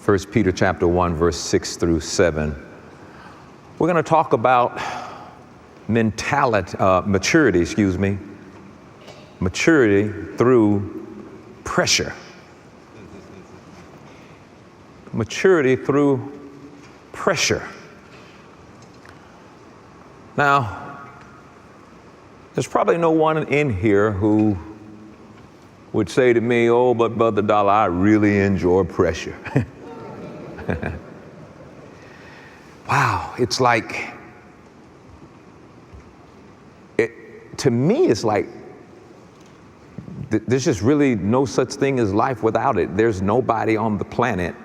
1 Peter chapter 1, verse 6 through 7. We're going to talk about maturity through pressure. Maturity through pressure. Now, there's probably no one in here who would say to me, "Oh, but Brother Dollar, I really enjoy pressure." Wow, it's like, to me, it's like, there's just really no such thing as life without it. There's nobody on the planet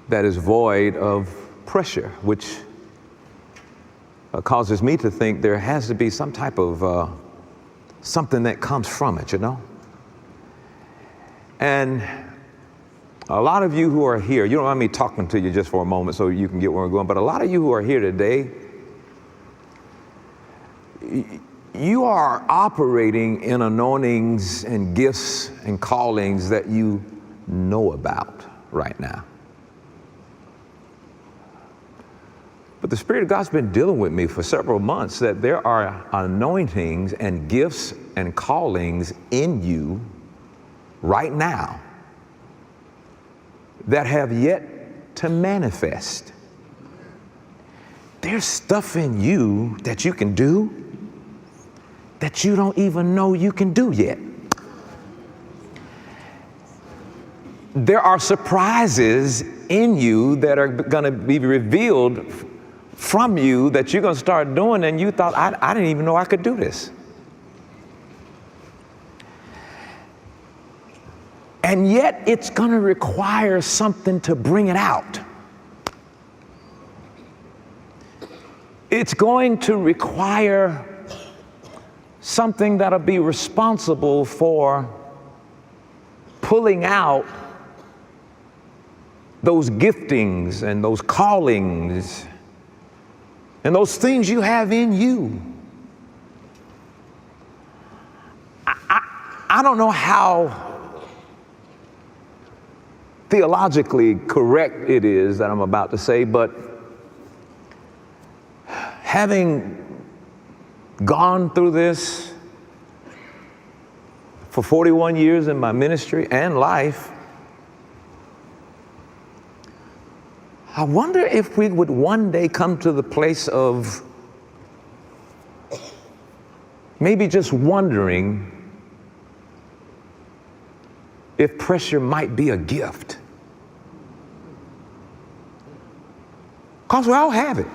that is void of pressure, which causes me to think there has to be some type of something that comes from it, you know? And a lot of you who are here, you don't mind me talking to you just for a moment so you can get where we're going, but a lot of you who are here today, you are operating in anointings and gifts and callings that you know about right now. But the Spirit of God's been dealing with me for several months that there are anointings and gifts and callings in you right now that have yet to manifest. There's stuff in you that you can do that you don't even know you can do yet. There are surprises in you that are going to be revealed from you that you're going to start doing, and you thought, I didn't even know I could do this. And yet it's going to require something to bring it out. It's going to require something that'll be responsible for pulling out those giftings and those callings and those things you have in you. I don't know how theologically correct it is that I'm about to say, but having gone through this for 41 years in my ministry and life, I wonder if we would one day come to the place of maybe just wondering if pressure might be a gift. Because we all have it.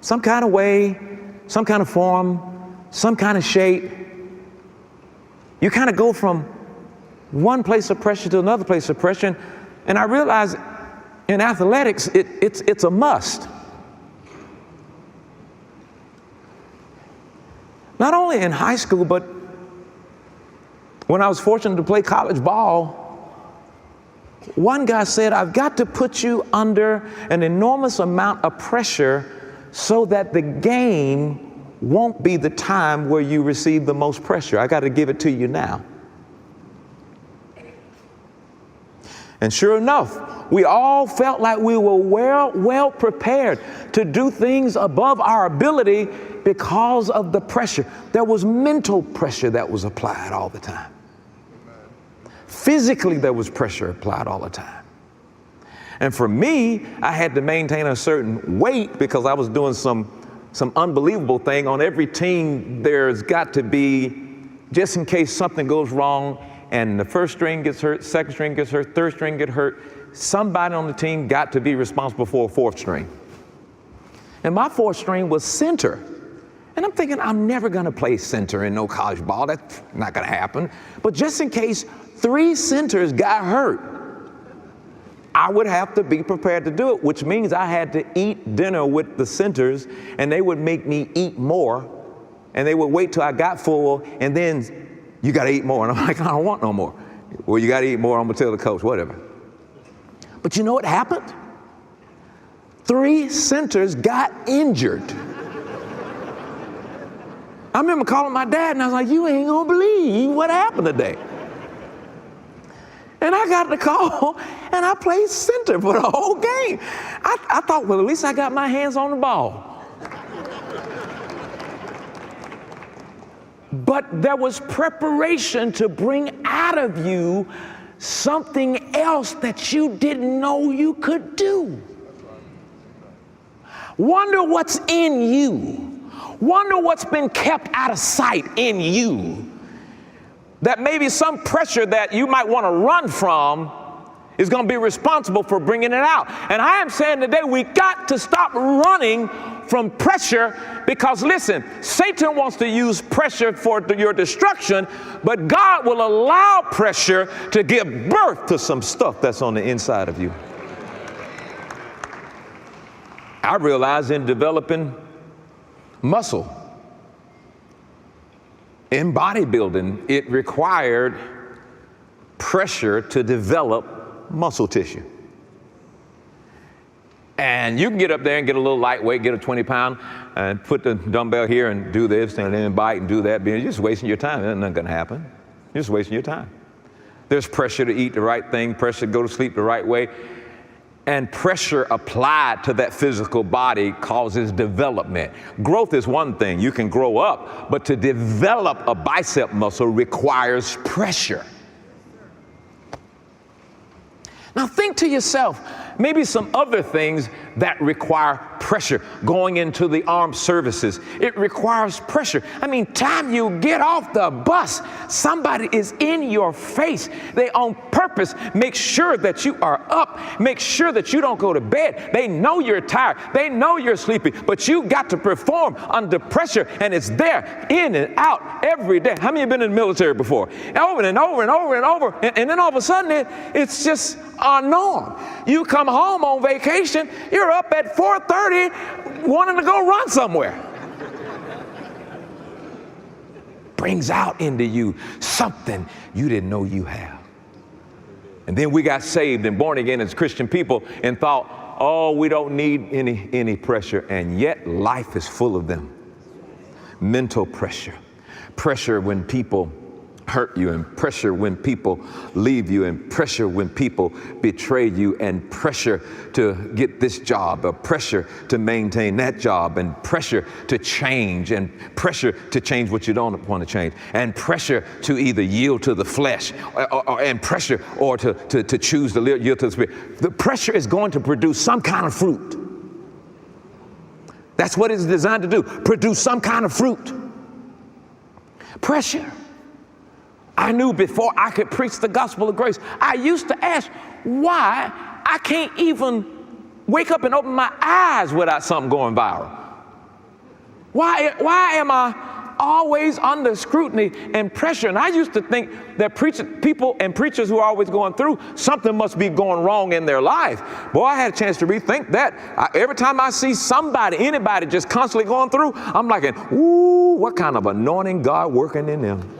Some kind of way, some kind of form, some kind of shape. You kind of go from one place of pressure to another place of pressure. And I realize in athletics, it's a must. Not only in high school, but when I was fortunate to play college ball, one guy said, "I've got to put you under an enormous amount of pressure so that the game won't be the time where you receive the most pressure. I got to give it to you now." And sure enough, we all felt like we were well prepared to do things above our ability because of the pressure. There was mental pressure that was applied all the time. Physically, there was pressure applied all the time. And for me, I had to maintain a certain weight because I was doing some unbelievable thing. On every team, there's got to be, just in case something goes wrong and the first string gets hurt, second string gets hurt, third string gets hurt, somebody on the team got to be responsible for a fourth string. And my fourth string was center. And I'm thinking, I'm never going to play center in no college ball. That's not going to happen. But just in case 3 centers got hurt, I would have to be prepared to do it, which means I had to eat dinner with the centers, and they would make me eat more, and they would wait till I got full, and then you got to eat more. And I'm like, I don't want no more. Well, you got to eat more. I'm going to tell the coach, whatever. But you know what happened? 3 centers got injured. I remember calling my dad, and I was like, "You ain't going to believe what happened today." And I got the call, and And I played center for the whole game. I thought, well, at least I got my hands on the ball. But there was preparation to bring out of you something else that you didn't know you could do. Wonder what's in you. Wonder what's been kept out of sight in you. That maybe some pressure that you might want to run from is going to be responsible for bringing it out. And I am saying today we got to stop running from pressure, because listen, Satan wants to use pressure for your destruction, but God will allow pressure to give birth to some stuff that's on the inside of you. I realized in developing muscle, in bodybuilding, it required pressure to develop muscle tissue. And you can get up there and get a little lightweight, get a 20-pound, and put the dumbbell here and do this and then bite and do that. You're just wasting your time. There's nothing going to happen. You're just wasting your time. There's pressure to eat the right thing, pressure to go to sleep the right way. And pressure applied to that physical body causes development. Growth is one thing. You can grow up, but to develop a bicep muscle requires pressure. Now think to yourself, maybe some other things that require pressure. Going into the armed services, it requires pressure. I mean, time you get off the bus, somebody is in your face. They on purpose make sure that you are up, make sure that you don't go to bed. They know you're tired, they know you're sleepy, but you got to perform under pressure, and it's there, in and out, every day. How many have been in the military before? Over and over and over and over, and then all of a sudden it's just a norm. You come home on vacation, you're up at 4:30 wanting to go run somewhere. Brings out into you something you didn't know you have. And then we got saved and born again as Christian people and thought, oh, we don't need any pressure. And yet life is full of them. Mental pressure. Pressure when people hurt you, and pressure when people leave you, and pressure when people betray you, and pressure to get this job, or pressure to maintain that job, and pressure to change, and pressure to change what you don't want to change, and pressure to either yield to the flesh, and pressure or to choose to yield to the spirit. The pressure is going to produce some kind of fruit. That's what it's designed to do, produce some kind of fruit. Pressure. I knew before I could preach the gospel of grace, I used to ask why I can't even wake up and open my eyes without something going viral. Why am I always under scrutiny and pressure? And I used to think that people and preachers who are always going through, something must be going wrong in their life. Boy, I had a chance to rethink that. Every time I see anybody just constantly going through, I'm like, ooh, what kind of anointing God working in them?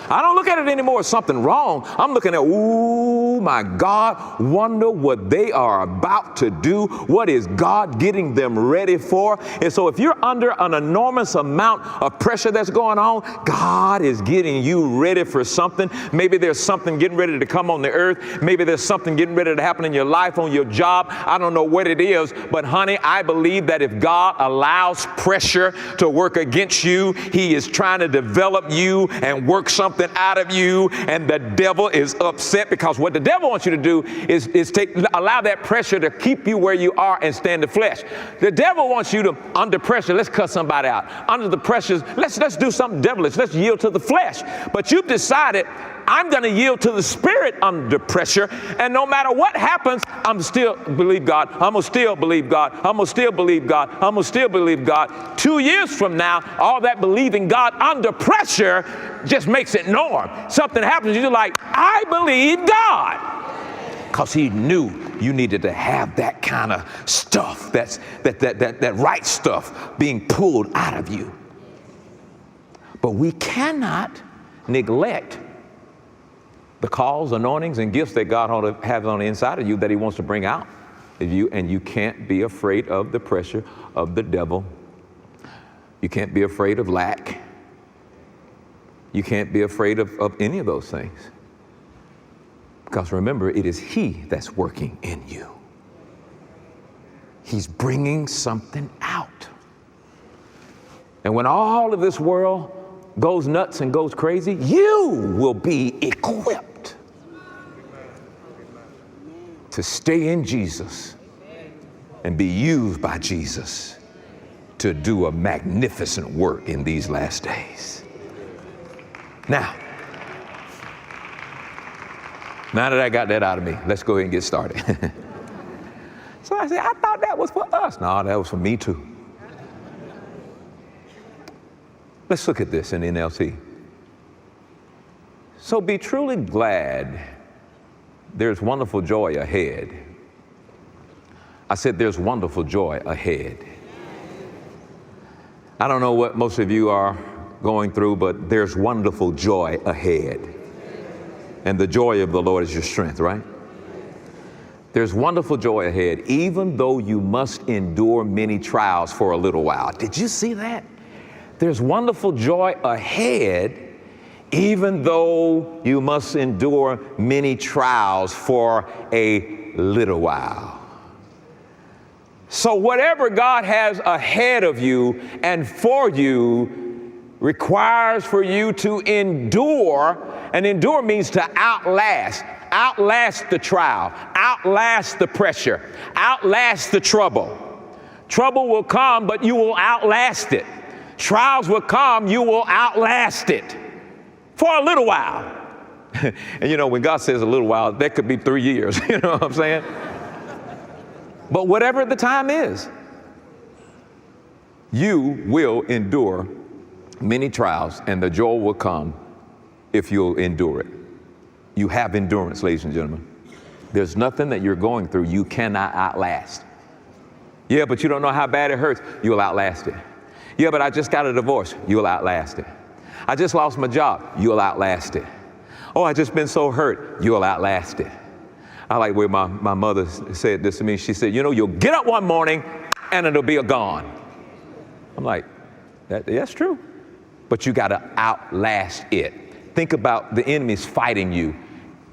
I don't look at it anymore as something wrong. I'm looking at, ooh, my God, wonder what they are about to do. What is God getting them ready for? And so if you're under an enormous amount of pressure that's going on, God is getting you ready for something. Maybe there's something getting ready to come on the earth. Maybe there's something getting ready to happen in your life, on your job. I don't know what it is, but honey, I believe that if God allows pressure to work against you, He is trying to develop you and work something out of you, and the devil is upset, because what the devil wants you to do is allow that pressure to keep you where you are and stay in the flesh. The devil wants you to, under pressure, let's cut somebody out. Under the pressures, let's do something devilish. Let's yield to the flesh. But you've decided, I'm going to yield to the spirit under pressure, and no matter what happens, I'm still believe God. I'm going to still believe God. I'm going to still believe God. I'm going to still believe God. 2 years from now, all that believing God under pressure just makes it norm. Something happens, you're like, I believe God. Because He knew you needed to have that kind of stuff, that right stuff being pulled out of you. But we cannot neglect the calls, anointings, and gifts that God has on the inside of you that He wants to bring out of you. And you can't be afraid of the pressure of the devil. You can't be afraid of lack. You can't be afraid of any of those things. Because remember, it is He that's working in you. He's bringing something out. And when all of this world goes nuts and goes crazy, you will be equipped to stay in Jesus and be used by Jesus to do a magnificent work in these last days. Now that I got that out of me, let's go ahead and get started. So I said, I thought that was for us. No, that was for me too. Let's look at this in NLT. So be truly glad. There's wonderful joy ahead. I said there's wonderful joy ahead. I don't know what most of you are going through, but there's wonderful joy ahead. And the joy of the Lord is your strength, right? There's wonderful joy ahead, even though you must endure many trials for a little while. Did you see that? There's wonderful joy ahead, even though you must endure many trials for a little while. So whatever God has ahead of you and for you requires for you to endure, and endure means to outlast the trial, outlast the pressure, outlast the trouble. Trouble will come, but you will outlast it. Trials will come, you will outlast it for a little while. And you know, when God says a little while, that could be 3 years, you know what I'm saying? But whatever the time is, you will endure many trials, and the joy will come if you'll endure it. You have endurance, ladies and gentlemen. There's nothing that you're going through you cannot outlast. Yeah, but you don't know how bad it hurts. You'll outlast it. Yeah, but I just got a divorce. You'll outlast it. I just lost my job. You'll outlast it. Oh, I just been so hurt. You'll outlast it. I like where my mother said this to me. She said, you know, you'll get up one morning and it'll be gone. I'm like, that's true. But you got to outlast it. Think about the enemy's fighting you,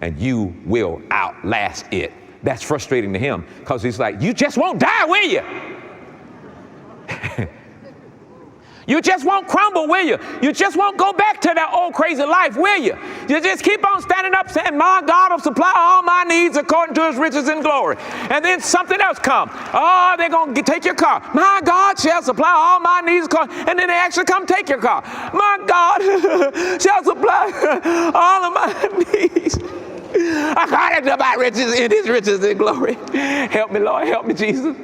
and you will outlast it. That's frustrating to him, because he's like, you just won't die, will you? You just won't crumble, will you? You just won't go back to that old crazy life, will you? You just keep on standing up saying, my God will supply all my needs according to his riches and glory. And then something else comes. Oh, they're going to take your car. My God shall supply all my needs. And then they actually come take your car. My God shall supply all of my needs. According to my riches in his riches and glory. Help me, Lord. Help me, Jesus.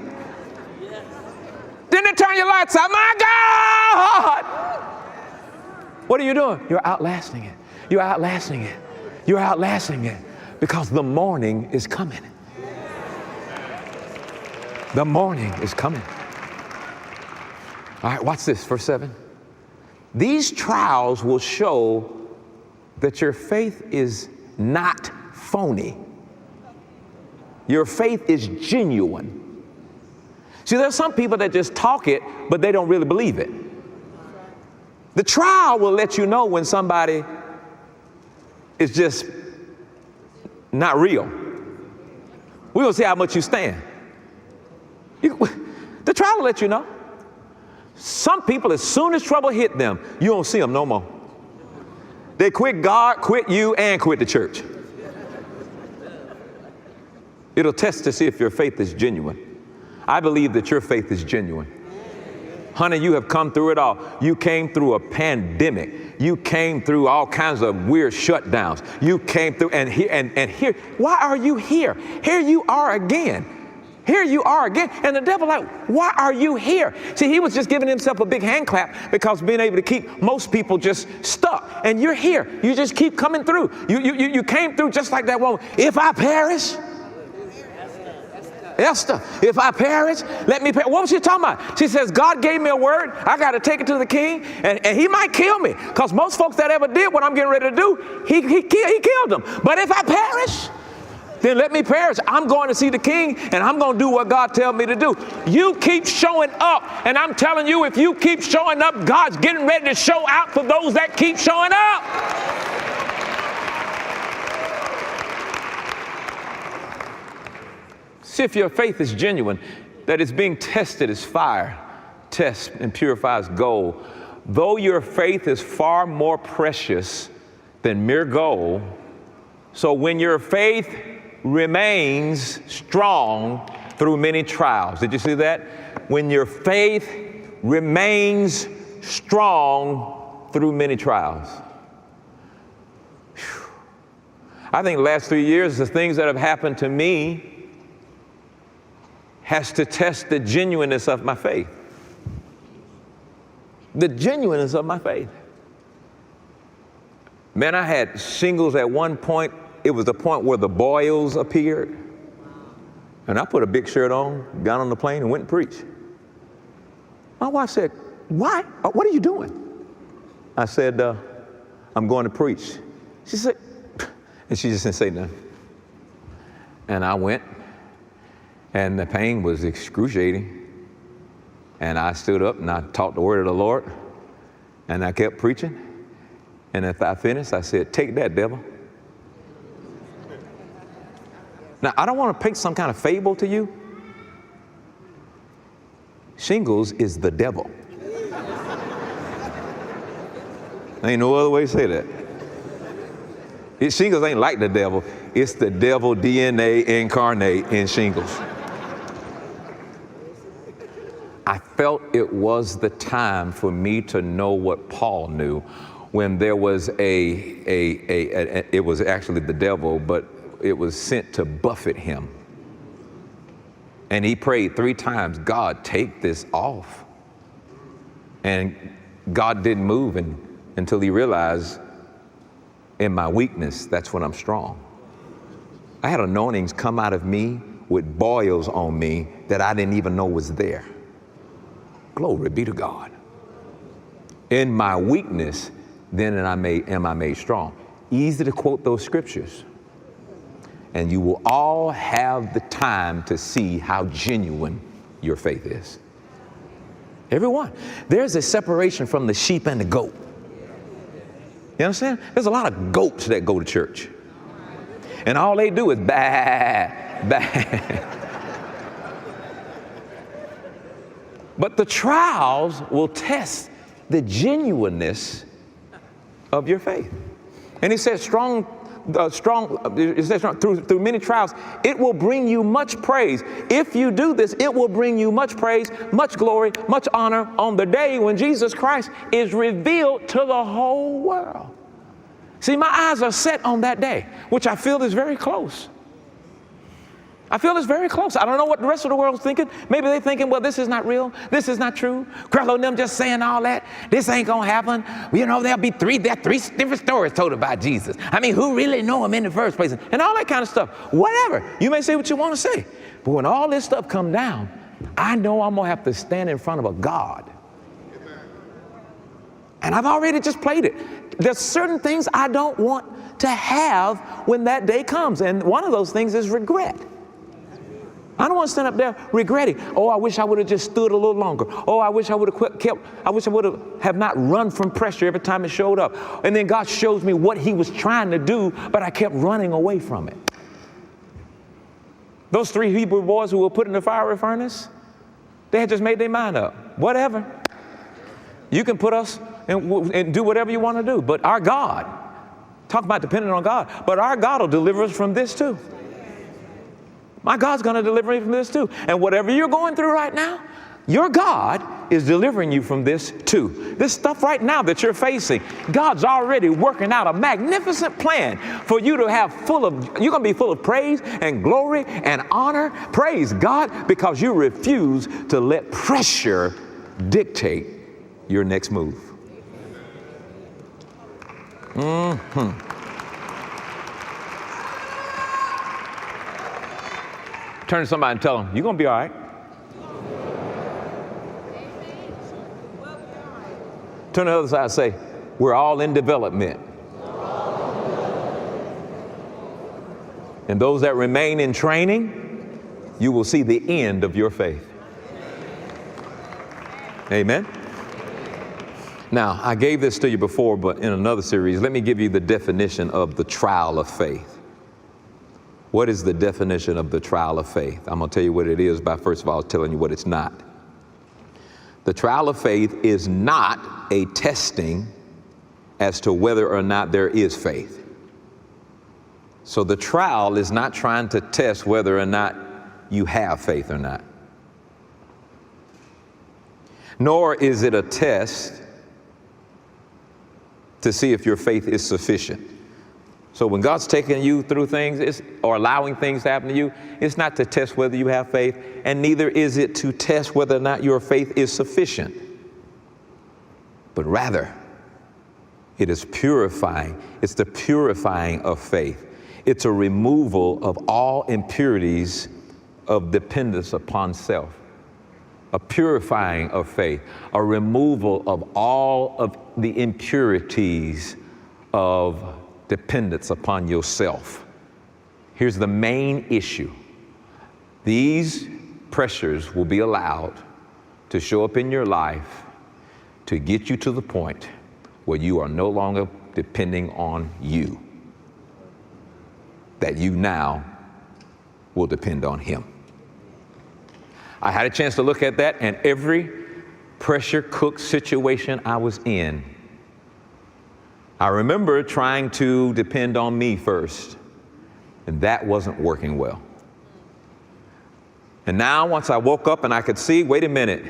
Then they turn your lights out. My God! What are you doing? You're outlasting it. You're outlasting it. You're outlasting it because the morning is coming. The morning is coming. All right, watch this, verse 7. These trials will show that your faith is not phony. Your faith is genuine. See, there's some people that just talk it, but they don't really believe it. The trial will let you know when somebody is just not real. We will see how much you stand. The trial will let you know. Some people, as soon as trouble hit them, you don't see them no more. They quit God, quit you, and quit the church. It'll test to see if your faith is genuine. I believe that your faith is genuine. Honey, you have come through it all. You came through a pandemic. You came through all kinds of weird shutdowns. You came through, and here, why are you here? Here you are again. Here you are again. And the devil like, why are you here? See, he was just giving himself a big hand clap because being able to keep most people just stuck. And you're here. You just keep coming through. You came through just like that woman. If I perish, Esther, if I perish, let me perish. What was she talking about? She says, God gave me a word. I got to take it to the king, and he might kill me. Because most folks that ever did what I'm getting ready to do, he killed them. But if I perish, then let me perish. I'm going to see the king, and I'm going to do what God tells me to do. You keep showing up, and I'm telling you, if you keep showing up, God's getting ready to show out for those that keep showing up. See if your faith is genuine, that it's being tested as fire tests and purifies gold. Though your faith is far more precious than mere gold, so when your faith remains strong through many trials. Did you see that? When your faith remains strong through many trials. Whew. I think the last 3 years, the things that have happened to me has to test the genuineness of my faith. The genuineness of my faith. Man, I had shingles at one point. It was the point where the boils appeared. And I put a big shirt on, got on the plane and went and preached. My wife said, "Why? What are you doing?" I said, "I'm going to preach." She said, and she just didn't say nothing. And I went, and the pain was excruciating. And I stood up and I taught the word of the Lord, and I kept preaching. And if I finished, I said, "Take that, devil." Now, I don't want to paint some kind of fable to you. Shingles is the devil. There ain't no other way to say that. Shingles ain't like the devil. It's the devil DNA incarnate in shingles. I felt it was the time for me to know what Paul knew when there was it was actually the devil, but it was sent to buffet him. And he prayed 3 times, "God, take this off." And God didn't move until he realized, in my weakness, that's when I'm strong. I had anointings come out of me with boils on me that I didn't even know was there. Glory be to God. In my weakness, then am I made strong. Easy to quote those scriptures. And you will all have the time to see how genuine your faith is. Everyone. There's a separation from the sheep and the goat. You understand? There's a lot of goats that go to church. And all they do is baa, baa. But the trials will test the genuineness of your faith. And he says through many trials, it will bring you much praise. If you do this, it will bring you much praise, much glory, much honor on the day when Jesus Christ is revealed to the whole world. See, my eyes are set on that day, which I feel is very close. I feel it's very close. I don't know what the rest of the world's thinking. Maybe they're thinking, well, this is not real. This is not true. Creflo and them just saying all that. This ain't going to happen. You know, there are 3 different stories told about Jesus. I mean, who really know him in the first place? And all that kind of stuff. Whatever. You may say what you want to say. But when all this stuff comes down, I know I'm going to have to stand in front of a God. And I've already just played it. There's certain things I don't want to have when that day comes. And one of those things is regret. I don't want to stand up there regretting. Oh, I wish I would have just stood a little longer. Oh, I wish I would have I wish I would have not run from pressure every time it showed up. And then God shows me what he was trying to do, but I kept running away from it. Those 3 Hebrew boys who were put in the fiery furnace, they had just made their mind up. Whatever. You can put us and do whatever you want to do. But our God, talk about depending on God, but our God will deliver us from this too. My God's going to deliver me from this too. And whatever you're going through right now, your God is delivering you from this too. This stuff right now that you're facing, God's already working out a magnificent plan for you to have you're going to be full of praise and glory and honor. Praise God, because you refuse to let pressure dictate your next move. Turn to somebody and tell them, you're going to be all right. Turn to the other side and say, we're all in development. And those that remain in training, you will see the end of your faith. Amen. Now, I gave this to you before, but in another series, let me give you the definition of the trial of faith. What is the definition of the trial of faith? I'm going to tell you what it is by first of all telling you what it's not. The trial of faith is not a testing as to whether or not there is faith. So the trial is not trying to test whether or not you have faith or not. Nor is it a test to see if your faith is sufficient. So when God's taking you through things or allowing things to happen to you, it's not to test whether you have faith, and neither is it to test whether or not your faith is sufficient. But rather, it is purifying. It's the purifying of faith. It's a removal of all impurities of dependence upon self. A purifying of faith, a removal of all of the impurities of dependence upon yourself. Here's the main issue. These pressures will be allowed to show up in your life to get you to the point where you are no longer depending on you, that you now will depend on Him. I had a chance to look at that, and every pressure cook situation I was in, I remember trying to depend on me first, and that wasn't working well. And now once I woke up and I could see, wait a minute,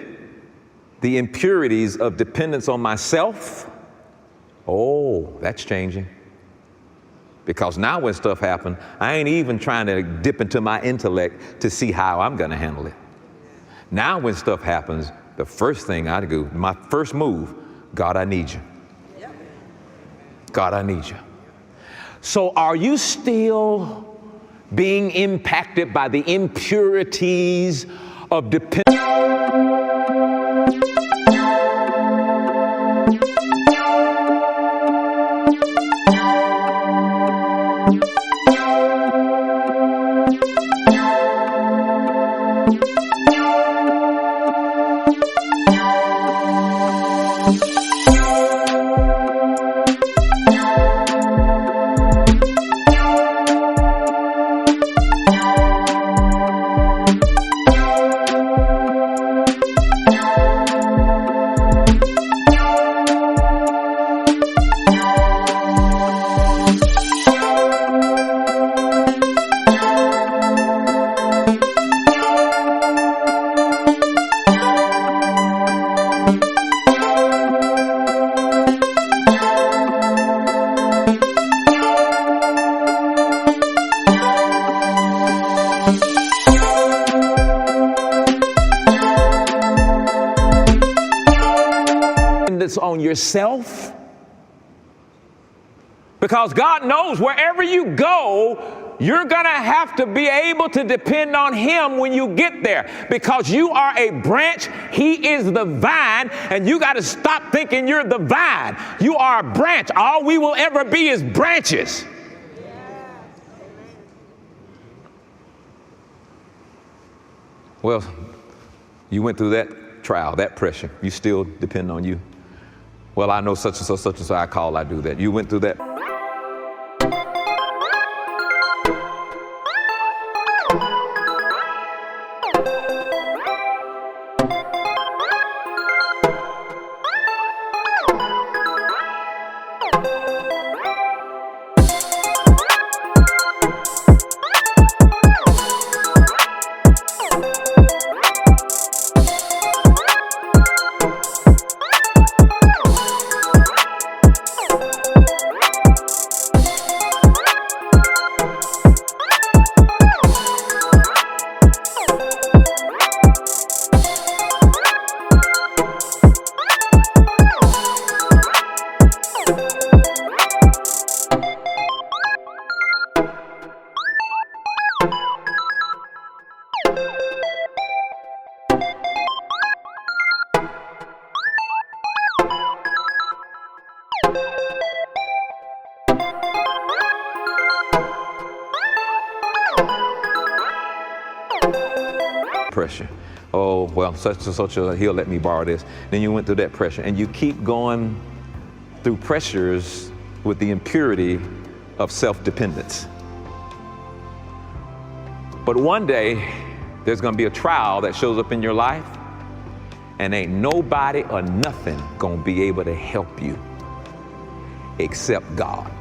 the impurities of dependence on myself, oh, that's changing. Because now when stuff happens, I ain't even trying to dip into my intellect to see how I'm gonna handle it. Now when stuff happens, the first thing I do, my first move, God, I need you. God, I need you. So are you still being impacted by the impurities of dependence? On yourself, because God knows wherever you go, you're gonna have to be able to depend on Him when you get there, because you are a branch, He is the vine, and you got to stop thinking you're the vine. You are a branch. All we will ever be is branches. Well, you went through that trial, that pressure. You still depend on you. Well, I know such and so I do that. You went through that. Pressure. Oh, well, such and such, he'll let me borrow this. Then you went through that pressure, and you keep going through pressures with the impurity of self-dependence. But one day, there's gonna be a trial that shows up in your life, and ain't nobody or nothing gonna be able to help you except God.